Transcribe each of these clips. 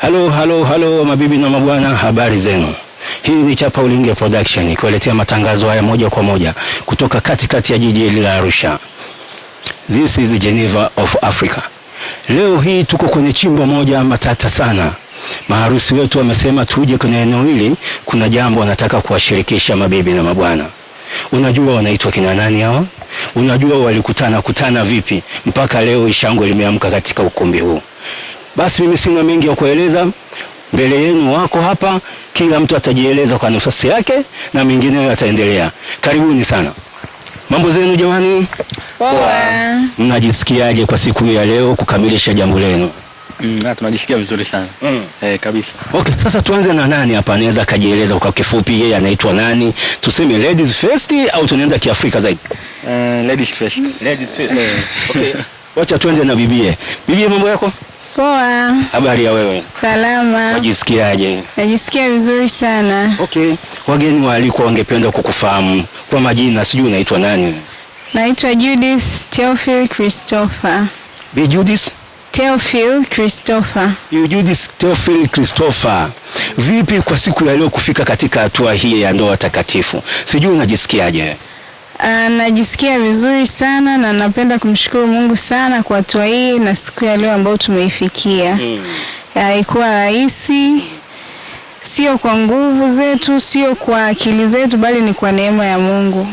Halo mabibi na mabwana, habari zenu. Hii ni Chapa Ulinge Production kuletea matangazo haya moja kwa moja kutoka katikati ya jiji la Arusha. This is Geneva of Africa. Leo hii tuko kwenye chimbo moja matata sana. Maharusi wetu wamesema tuje kwenye eneo hili, kuna jambo wanataka kuwashirikisha mabibi na mabwana. Unajua wanaitwa kina nani hao? Unajua walikutana vipi mpaka leo ishangwe limeamka katika ukumbi huu? Basi mimi sina mengi ya kueleza. Mbele yenu wako hapa, kila mtu atajieleza kwa nafasi yake na mengineyo yataendelea. Karibuni sana. Mambo zenu jamani? Poa. Mnajisikiaje kwa siku ya leo kukamilisha jambo lenu? Tunajisikia vizuri sana. Kabisa. Okay, sasa tuanze na nani hapa anaweza kajieleza kwa kifupi, yeye anaitwa nani? Tuseme ladies first au tunaanza kiafrika zaidi? Ladies first. Ladies first. Okay. Wacha tuanze na bibie. Bibie, mambo yako? Poa. Habari ya wewe? Salama. Unajisikiaje? Najisikia vizuri sana. Okay. Wageni walikuwa wangependa kukufahamu kwa majina, sijui unaitwa nani? Naitwa Judith Theophil Christopher. Bi Judith Theophil Christopher. Judith Theophil Christopher. Vipi kwa siku ya leo kufika katika hatua hii ya ndoa takatifu? Sijui unajisikiaje? Najisikia vizuri sana na napenda kumshukuru Mungu sana kwa hatua hii na siku ya leo ambayo tumeifikia. Haikuwa rahisi, sio kwa nguvu zetu, sio kwa akili zetu, bali ni kwa neema ya Mungu.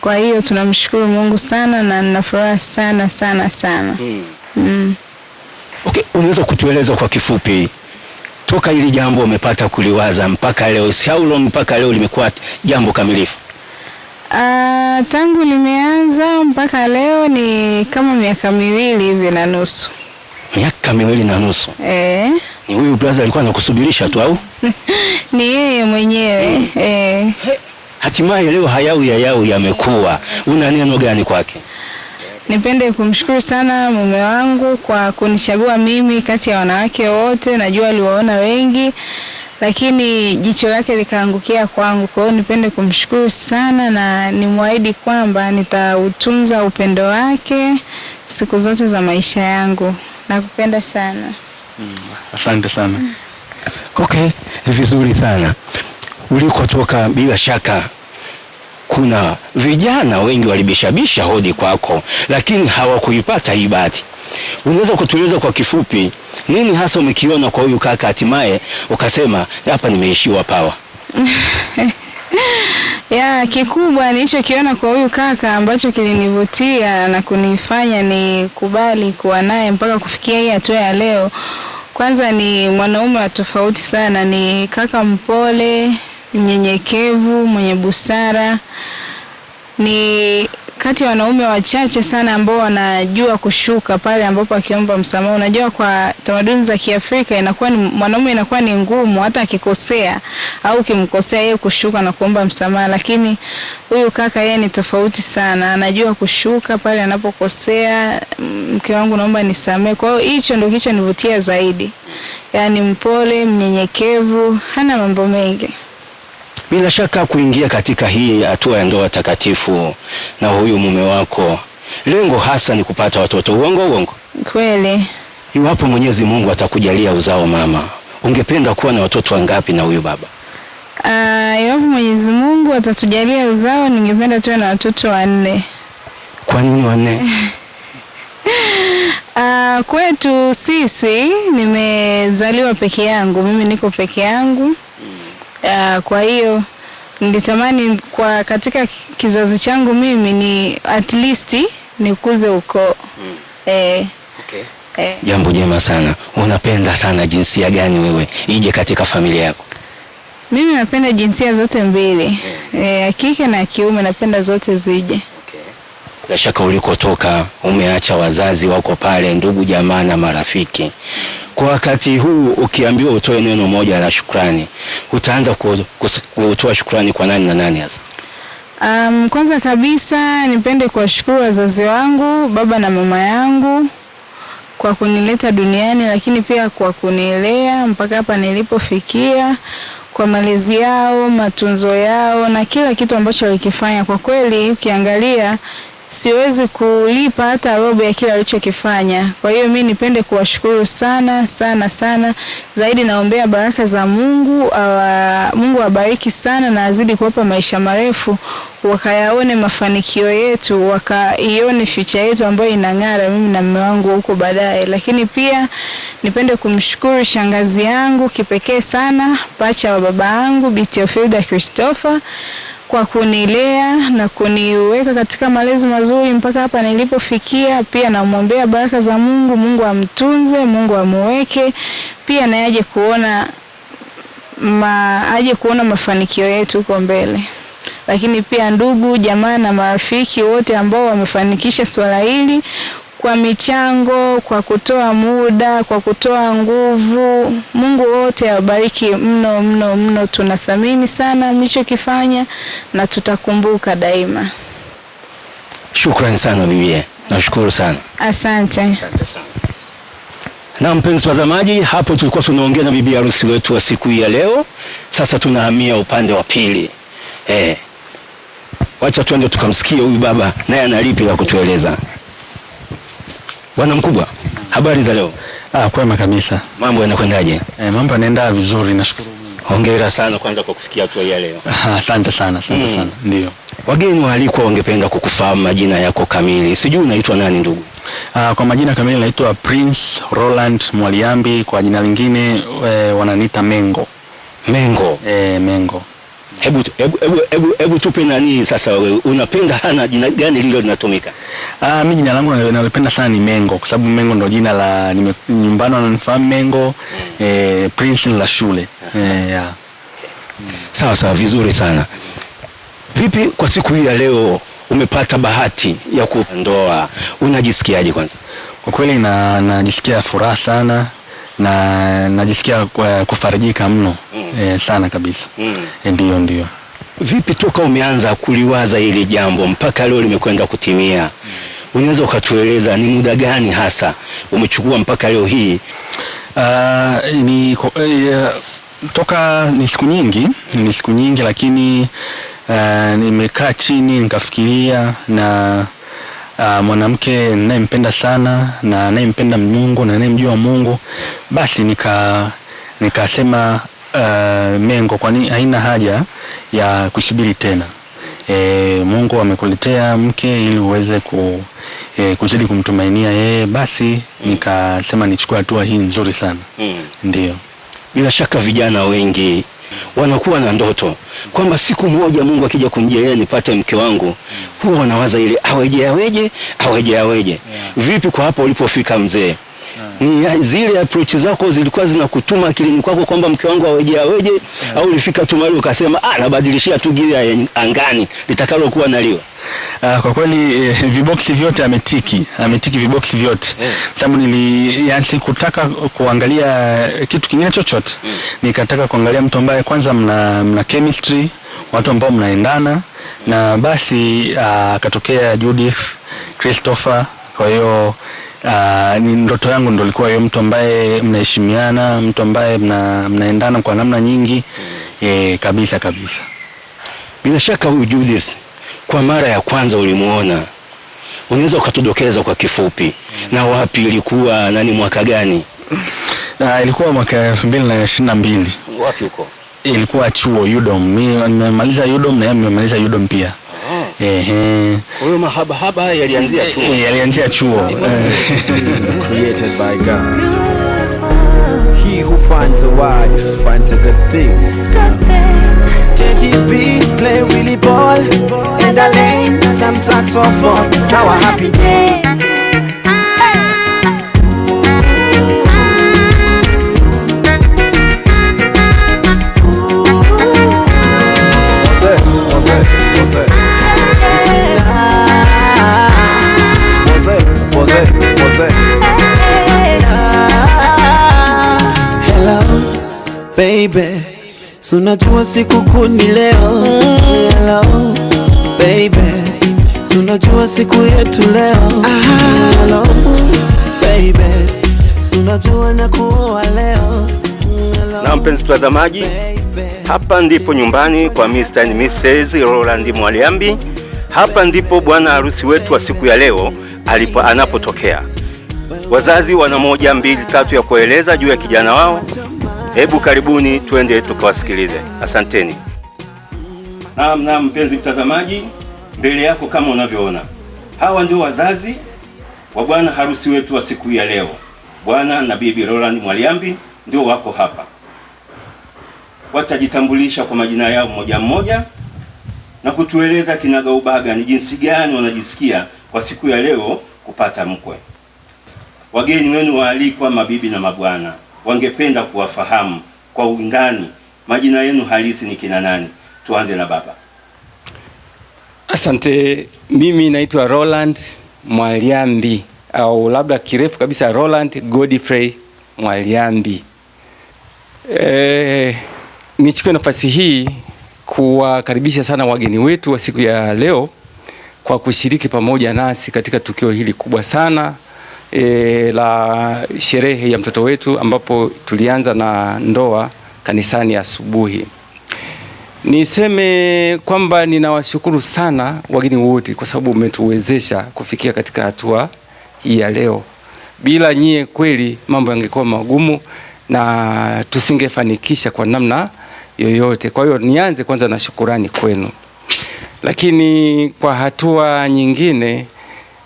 Kwa hiyo tunamshukuru Mungu sana na ninafuraha sana sana sana. Okay, unaweza kutueleza kwa kifupi toka hili jambo umepata kuliwaza mpaka leo, saulo mpaka leo limekuwa jambo kamilifu? Tangu limeanza mpaka leo ni kama miaka 2 hivi na nusu. Miaka 2 na nusu? Ni huyu brother alikuwa anakusubirisha tu au? Ni yeye mwenyewe. Hatimaye leo hayau yamekuwa. Una neno gani kwake? Nipende kumshukuru sana mume wangu kwa kunichagua mimi kati ya wanawake wote. Najua aliwaona wengi, lakini jicho lake likaangukia kwangu. Kwa hiyo nipende kumshukuru sana na nimwahidi kwamba nitautunza upendo wake siku zote za maisha yangu. Nakupenda sana. Asante sana. Okay, vizuri sana. Ulikotoka bila shaka kuna vijana wengi walibishabisha hodi kwako, lakini hawakuipata hii bahati. Unaweza kutueleza kwa kifupi nini hasa umekiona kwa huyu kaka hatimaye ukasema hapa nimeishiwa pawa? Kikubwa nilichokiona kwa huyu kaka ambacho kilinivutia na kunifanya ni kubali kuwa naye mpaka kufikia hii hatua ya leo. Kwanza ni mwanaume wa tofauti sana, ni kaka mpole, mnyenyekevu, mwenye busara. Ni kati ya wanaume wachache sana ambao wanajua kushuka pale ambapo akiomba msamaha. Unajua kwa tamaduni za Kiafrika inakuwa ni mwanaume inakuwa ni ngumu hata akikosea au kimkosea yeye kushuka na kuomba msamaha, lakini huyu kaka yeye ni tofauti sana. Anajua kushuka pale anapokosea, mke wangu naomba nisamee. Kwa hiyo hicho ndio kilichonivutia zaidi. Yaani mpole, mnyenyekevu, hana mambo mengi. Bila shaka kuingia katika hii hatua ya ndoa takatifu na huyu mume wako, lengo hasa ni kupata watoto. Uongo? Kweli. Iwapo Mwenyezi Mungu atakujalia uzao mama, ungependa kuwa na watoto wangapi na huyu baba? Iwapo Mwenyezi Mungu atatujalia uzao, ningependa tuwe na watoto 4. Kwa nini 4? Kwetu sisi nimezaliwa peke yangu, mimi niko peke yangu. Kwa hiyo nilitamani kwa katika kizazi changu mimi ni at least nikuze ukoo. Okay. Jambo jema sana. Unapenda sana jinsia gani wewe ije katika familia yako? Mimi napenda jinsia zote mbili. Kike na kiume napenda zote zije. Bila shaka ulikotoka umeacha wazazi wako pale, ndugu jamaa na marafiki. Kwa wakati huu ukiambiwa utoe neno moja la shukrani, utaanza kutoa shukrani kwa nani na nani hasa? Kwanza kabisa nipende kuwashukuru wazazi wangu, baba na mama yangu kwa kunileta duniani, lakini pia kwa kunilea mpaka hapa nilipofikia, kwa malezi yao, matunzo yao na kila kitu ambacho walikifanya. Kwa kweli ukiangalia siwezi kulipa hata robo ya kile alichokifanya. Kwa hiyo mimi nipende kuwashukuru sana sana sana. Zaidi naombea baraka za Mungu, Mungu awabariki sana na azidi kuwapa maisha marefu, wakayaone mafanikio yetu, wakaione future yetu ambayo inang'ara mimi na mume wangu huko baadaye. Lakini pia nipende kumshukuru shangazi yangu kipekee sana, pacha wa baba yangu Bi Theophilda Christopher, kwa kunilea na kuniweka katika malezi mazuri mpaka hapa nilipofikia. Pia namwombea baraka za Mungu, Mungu amtunze, Mungu amuweke, pia na aje kuona mafanikio yetu huko mbele. Lakini pia ndugu, jamaa na marafiki wote ambao wamefanikisha swala hili kwa michango, kwa kutoa muda, kwa kutoa nguvu, Mungu wote awabariki mno mno mno. Tunathamini sana mlichokifanya na tutakumbuka daima. Shukrani sana bibi. Nashukuru sana. Asante. Asante sana. Na mpenzi watazamaji, hapo tulikuwa tunaongea na bibi harusi wetu wa siku hii ya leo. Sasa tunahamia upande wa pili. Wacha tuende tukamsikie huyu baba naye analipi la kutueleza. Bwana mkubwa, habari za leo? Kwema kabisa. Mambo yanakwendaje? Mambo yanaenda vizuri, nashukuru Mungu. Hongera sana kwanza kwa kufikia hatua ya leo. Asante sana, sana. Ndio. Wageni waalikwa wangependa kukufahamu majina yako kamili. Sijui unaitwa nani ndugu? Kwa majina kamili naitwa Prince Roland Mwaliambi, kwa jina lingine wananiita Mengo. Mengo. Mengo. Hebu tupe nani sasa, wewe unapenda hana jina gani lilo linatumika? Mimi jina langu nalipenda sana ni Mengo, kwa sababu Mengo ndo jina la nyumbani wananifahamu Mengo. Prince la shule. Yeah. Sawa, vizuri sana. Vipi kwa siku hii ya leo umepata bahati ya kundoa, unajisikiaje kwanza? Kwa kweli najisikia furaha sana na najisikia kufarijika mno. Sana kabisa. Ndio. Vipi toka umeanza kuliwaza hili jambo mpaka leo limekwenda kutimia? Unaweza ukatueleza ni muda gani hasa umechukua mpaka leo hii? Toka ni siku nyingi, lakini nimekaa chini nikafikiria, na mwanamke ninayempenda sana na ninayempenda Mungu na ninayemjua Mungu, basi nikasema Mengo, kwani haina haja ya kusubiri tena. Mungu amekuletea mke ili uweze kuzidi kumtumainia yeye, basi nikasema nichukue hatua hii nzuri sana. Ndio. Bila shaka vijana wengi wanakuwa na ndoto kwamba siku moja Mungu akija kunijalia nipate mke wangu, huwa wanawaza ile aweje. Vipi kwa hapo ulipofika mzee? Ni zile approach zako zilikuwa zinakutuma akilini kwako kwamba mke wangu aweje, au ulifika tu mahali ukasema nabadilishia tu gili angani litakalo kuwa naliwa? Kwa kweli viboksi vyote ametiki viboksi vyote. Sababu sikutaka kuangalia kitu kingine chochote. Nikataka kuangalia mtu ambaye kwanza mna chemistry, watu ambao mnaendana, na basi akatokea Judith Christopher. Kwa hiyo ni ndoto yangu ndio ilikuwa hiyo, mtu ambaye mnaheshimiana, mtu ambaye mnaendana kwa namna nyingi. Kabisa. Bila shaka huyu Judith, kwa mara ya kwanza ulimuona, unaweza ukatudokeza kwa kifupi na wapi ilikuwa na ni mwaka gani? Ilikuwa mwaka 2022. Wapi huko? Ilikuwa chuo UDOM. Mimi nimemaliza UDOM na yeye amemaliza UDOM pia. Huyo mahaba yalianzia chuo. Yalianzia chuo. Created by God. He who finds a wife finds a good thing. JDB play Willie ball and I lane some saxophone. It's our happy day. Baby, sunajua siku kuu ni leo. Hello, baby, sunajua siku yetu leo. Hello, baby, sunajua na kuoa leo. Na mpenzi mtazamaji, hapa ndipo nyumbani kwa Mr. and Mrs. Roland Mwaliambi Hapa ndipo bwana harusi wetu wa siku ya leo anapotokea. Wazazi wana 1, 2, 3 ya kueleza juu ya kijana wao. Hebu karibuni twende tukawasikilize. Asanteni. Naam, mpenzi mtazamaji, mbele yako kama unavyoona, hawa ndio wazazi wa bwana harusi wetu wa siku ya leo. Bwana na bibi Roland Mwaliambi ndio wako hapa. Watajitambulisha kwa majina yao mmoja mmoja na kutueleza kinagaubaga ni jinsi gani wanajisikia kwa siku ya leo kupata mkwe. Wageni wenu waalikwa, mabibi na mabwana, wangependa kuwafahamu kwa undani majina yenu halisi ni kina nani. Tuanze na baba. Asante, mimi naitwa Roland Mwaliambi, au labda kirefu kabisa Roland Godfrey Mwaliambi. Nichukue nafasi hii kuwakaribisha sana wageni wetu wa siku ya leo kwa kushiriki pamoja nasi katika tukio hili kubwa sana la sherehe ya mtoto wetu, ambapo tulianza na ndoa kanisani asubuhi. Niseme kwamba ninawashukuru sana wageni wote kwa sababu umetuwezesha kufikia katika hatua hii ya leo. Bila nyie kweli mambo yangekuwa magumu na tusingefanikisha kwa namna yoyote. Kwa hiyo nianze kwanza na shukurani kwenu. Lakini kwa hatua nyingine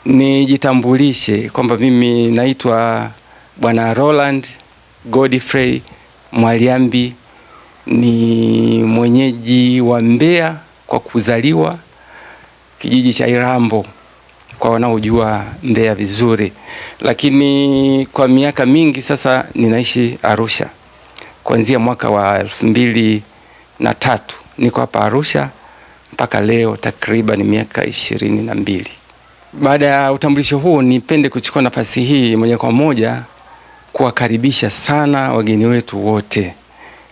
nijitambulishe kwamba mimi naitwa Bwana Roland Godfrey Mwaliambi, ni mwenyeji wa Mbeya kwa kuzaliwa, kijiji cha Irambo kwa wanaojua Mbeya vizuri. Lakini kwa miaka mingi sasa ninaishi Arusha. Kuanzia mwaka wa 2003 niko hapa Arusha mpaka leo takriban miaka 22. Baada ya utambulisho huu, nipende kuchukua nafasi hii moja kwa moja kuwakaribisha sana wageni wetu wote.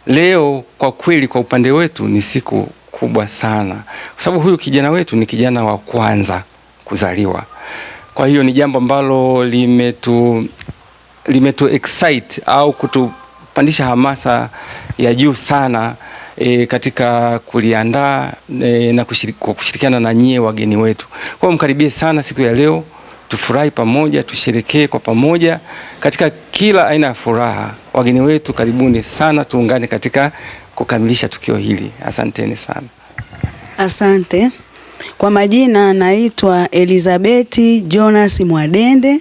Leo kwa kweli kwa upande wetu ni siku kubwa sana, kwa sababu huyu kijana wetu ni kijana wa kwanza kuzaliwa. Kwa hiyo ni jambo ambalo limetu excite au kutupandisha hamasa ya juu sana katika kuliandaa na kushirikiana na nyie wageni wetu. Kwa hiyo mkaribie sana siku ya leo, tufurahi pamoja, tusherekee kwa pamoja katika kila aina ya furaha. Wageni wetu karibuni sana, tuungane katika kukamilisha tukio hili. Asanteni sana. Asante. Kwa majina naitwa Elizabeth Jonas Mwadende.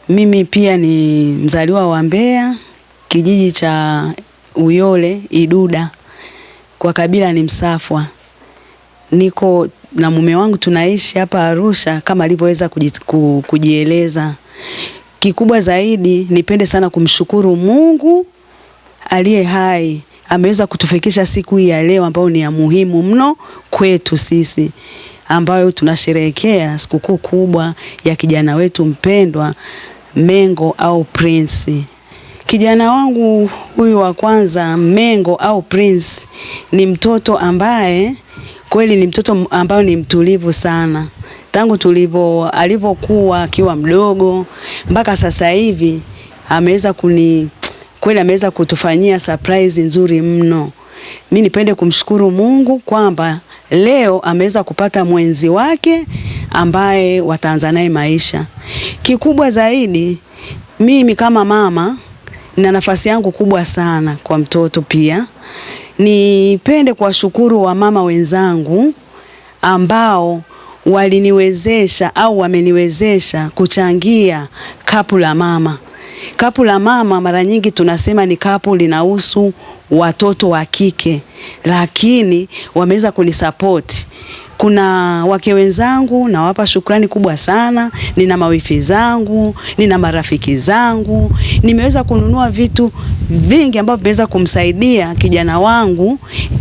Mimi pia ni mzaliwa wa Mbeya, kijiji cha Uyole Iduda, kwa kabila ni Msafwa. Niko na mume wangu tunaishi hapa Arusha kama alivyoweza kujieleza. Kikubwa zaidi nipende sana kumshukuru Mungu aliye hai, ameweza kutufikisha siku hii ya leo ambayo ni ya muhimu mno kwetu sisi, ambayo tunasherehekea sikukuu kubwa ya kijana wetu mpendwa Mengo au Prince. Kijana wangu huyu wa kwanza Mengo au Prince ni mtoto ambaye kweli ni mtoto ambaye ni mtulivu sana. Tangu alivyokuwa akiwa mdogo mpaka sasa hivi ameweza ameweza kutufanyia surprise nzuri mno. Mimi nipende kumshukuru Mungu kwamba leo ameweza kupata mwenzi wake ambaye wataanza naye maisha. Kikubwa zaidi mimi kama mama na nafasi yangu kubwa sana kwa mtoto pia. Nipende kuwashukuru wamama wenzangu ambao waliniwezesha au wameniwezesha kuchangia kapu la mama. Kapu la mama mara nyingi tunasema ni kapu linahusu watoto wa kike, lakini wameweza kunisupport. Kuna wake wenzangu nawapa shukrani kubwa sana, nina mawifi zangu, nina marafiki zangu, nimeweza kununua vitu vingi ambavyo vimeweza kumsaidia kijana wangu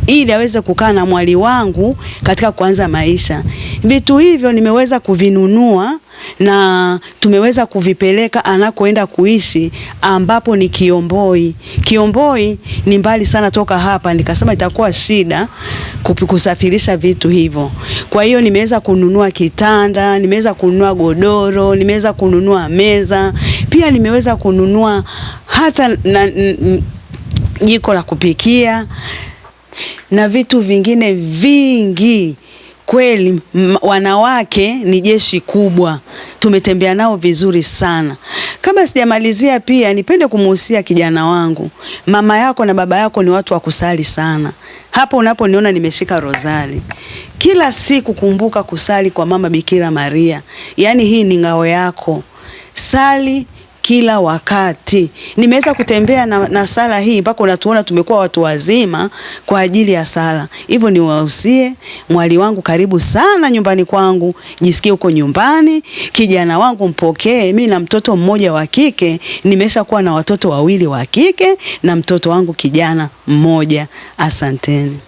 ili aweze kukaa na mwali wangu katika kuanza maisha. Vitu hivyo nimeweza kuvinunua na tumeweza kuvipeleka anakoenda kuishi ambapo ni Kiomboi. Kiomboi ni mbali sana toka hapa, nikasema itakuwa shida kusafirisha vitu hivyo. Kwa hiyo nimeweza kununua kitanda, nimeweza kununua godoro, nimeweza kununua meza, pia nimeweza kununua hata jiko la kupikia na vitu vingine vingi kweli wanawake ni jeshi kubwa, tumetembea nao vizuri sana. Kama sijamalizia, pia nipende kumuhusia kijana wangu, mama yako na baba yako ni watu wa kusali sana. Hapo unaponiona nimeshika rozari, kila siku kumbuka kusali kwa mama Bikira Maria, yaani hii ni ngao yako. Sali kila wakati. Nimeweza kutembea na sala hii mpaka unatuona tumekuwa watu wazima kwa ajili ya sala. Hivyo niwahusie, mwali wangu karibu sana nyumbani kwangu, jisikie uko nyumbani. Kijana wangu mpokee, mimi na mtoto mmoja wa kike, nimesha kuwa na watoto wawili wa kike na mtoto wangu kijana mmoja. Asanteni.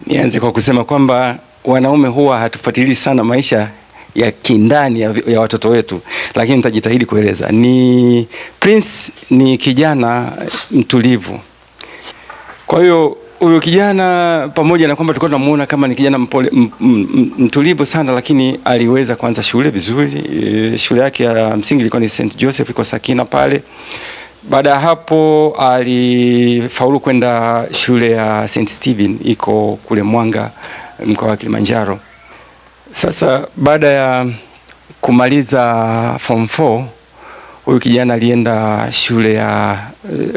Nianze kwa kusema kwamba wanaume huwa hatufuatilii sana maisha ya kindani ya watoto wetu, lakini nitajitahidi kueleza. Ni Prince ni kijana mtulivu. Kwa hiyo huyo kijana, pamoja na kwamba tulikuwa tunamuona kama ni kijana mtulivu sana, lakini aliweza kuanza shule vizuri. Shule yake ya msingi ilikuwa ni St. Joseph iko Sakina pale. Baada ya hapo alifaulu kwenda shule ya St. Stephen iko kule Mwanga, mkoa wa Kilimanjaro. Sasa baada ya kumaliza form 4, huyu kijana alienda shule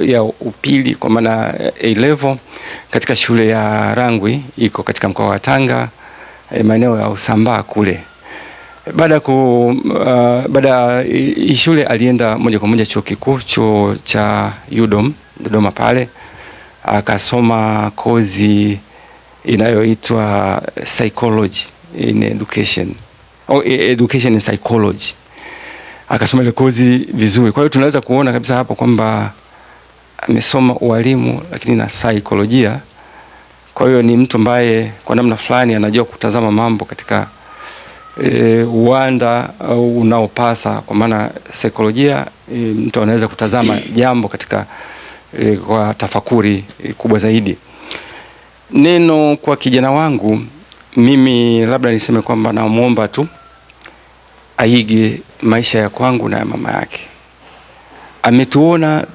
ya upili kwa maana A level katika shule ya Rangwi iko katika mkoa wa Tanga, maeneo ya Usambaa kule. Baada ya shule alienda moja kwa moja chuo kikuu, chuo cha UDOM Dodoma pale, akasoma kozi inayoitwa psychology in education education in psychology. Akasoma ile kozi vizuri. Kwa hiyo tunaweza kuona kabisa hapo kwamba amesoma ualimu lakini na saikolojia. Kwa hiyo ni mtu ambaye kwa namna fulani anajua kutazama mambo katika uwanda unaopasa, kwa maana saikolojia mtu anaweza kutazama jambo katika kwa tafakuri kubwa zaidi. Neno kwa kijana wangu, mimi labda niseme kwamba namuomba tu aige maisha ya kwangu na ya mama yake. Ametuona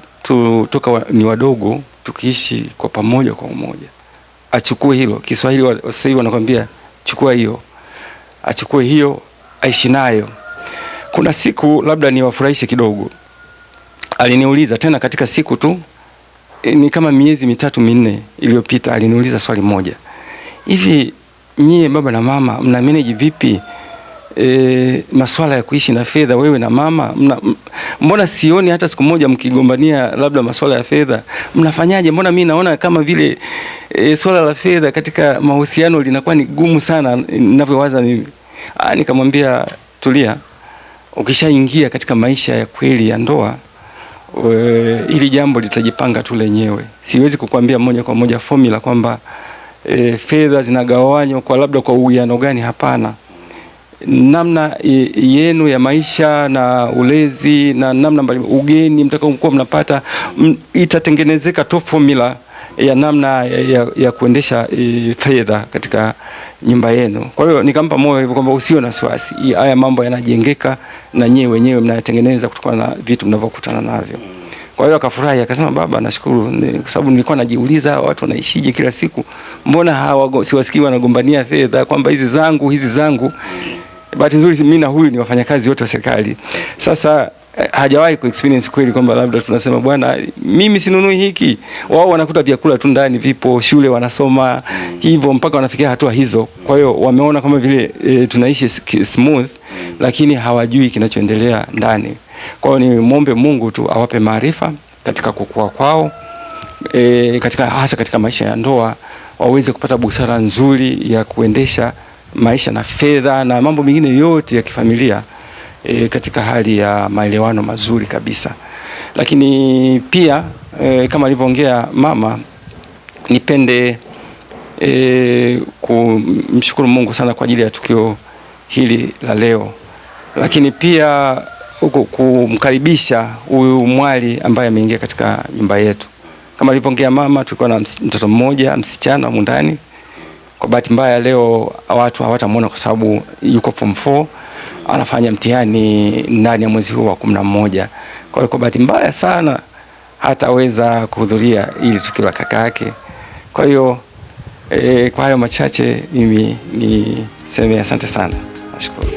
toka ni wadogo tukiishi kwa pamoja kwa umoja. Achukue hilo. Kiswahili sasa hivi wanakuambia chukua hiyo. Achukue hiyo, aishi nayo. Kuna siku labda niwafurahishe kidogo, aliniuliza tena katika siku tu ni kama miezi 3-4 iliyopita, aliniuliza swali moja. Hivi nyie baba na mama mna manage vipi masuala ya kuishi na fedha, wewe na mama? Mbona sioni hata siku moja mkigombania labda masuala ya fedha? Mnafanyaje? Mbona mimi naona kama vile swala la fedha katika mahusiano linakuwa ni gumu sana ninavyowaza mimi. Nikamwambia tulia, ukishaingia katika maisha ya kweli ya ndoa, ili jambo litajipanga tu lenyewe. Siwezi kukwambia moja kwa moja formula kwamba fedha zinagawanywa kwa labda kwa uwiano gani, hapana. Namna yenu ya maisha na ulezi na namna mbalimbali, ugeni mtakaokuwa mnapata, itatengenezeka tu formula ya namna ya kuendesha fedha katika nyumba yenu. Kwa hiyo nikampa moyo hivyo kwamba usiwe na wasiwasi, haya mambo yanajengeka na nyewe wenyewe mnayatengeneza kutokana na vitu mnavyokutana navyo. Kwa hiyo akafurahi, akasema baba nashukuru, kwa sababu nilikuwa najiuliza watu wanaishije kila siku, mbona siwasikii wanagombania fedha kwamba hizi zangu. Bahati nzuri mimi na huyu ni wafanyakazi wote wa serikali. Sasa hajawahi ku experience kweli kwamba labda tunasema bwana mimi sinunui hiki, wao wanakuta vyakula tu ndani vipo, shule wanasoma hivyo mpaka wanafikia hatua hizo. Kwa hiyo wameona kama vile tunaishi smooth, lakini hawajui kinachoendelea ndani. Kwa hiyo ni muombe Mungu tu awape maarifa katika kukua kwao, hasa katika maisha ya ndoa, waweze kupata busara nzuri ya kuendesha maisha na fedha na mambo mengine yote ya kifamilia katika hali ya maelewano mazuri kabisa. Lakini pia kama alivyoongea mama, nipende kumshukuru Mungu sana kwa ajili ya tukio hili la leo, lakini pia kumkaribisha huyu mwali ambaye ameingia katika nyumba yetu. Kama alivyoongea mama, tulikuwa na mtoto mmoja msichana ndani. Kwa bahati mbaya leo watu hawatamuona kwa sababu yuko form 4 anafanya mtihani ndani ya mwezi huu wa 11. Kwa hiyo kwa bahati mbaya sana hataweza kuhudhuria ili tukio la kaka yake. Kwa hiyo kwa hayo machache mimi Sema asante sana. Nashukuru.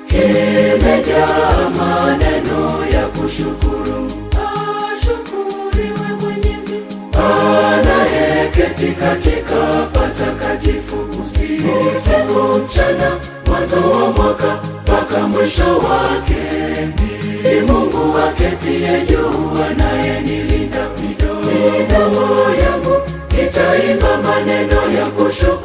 Kimejaa maneno ya kushukuru. Ashukuriwe Mwenyezi anayeketi katika patakatifu. Usiku mchana, mwanzo wa mwaka mpaka mwisho wake. Ni Mungu aketiye juu anayenilinda. Midomo yangu itaimba maneno ya kushukuru.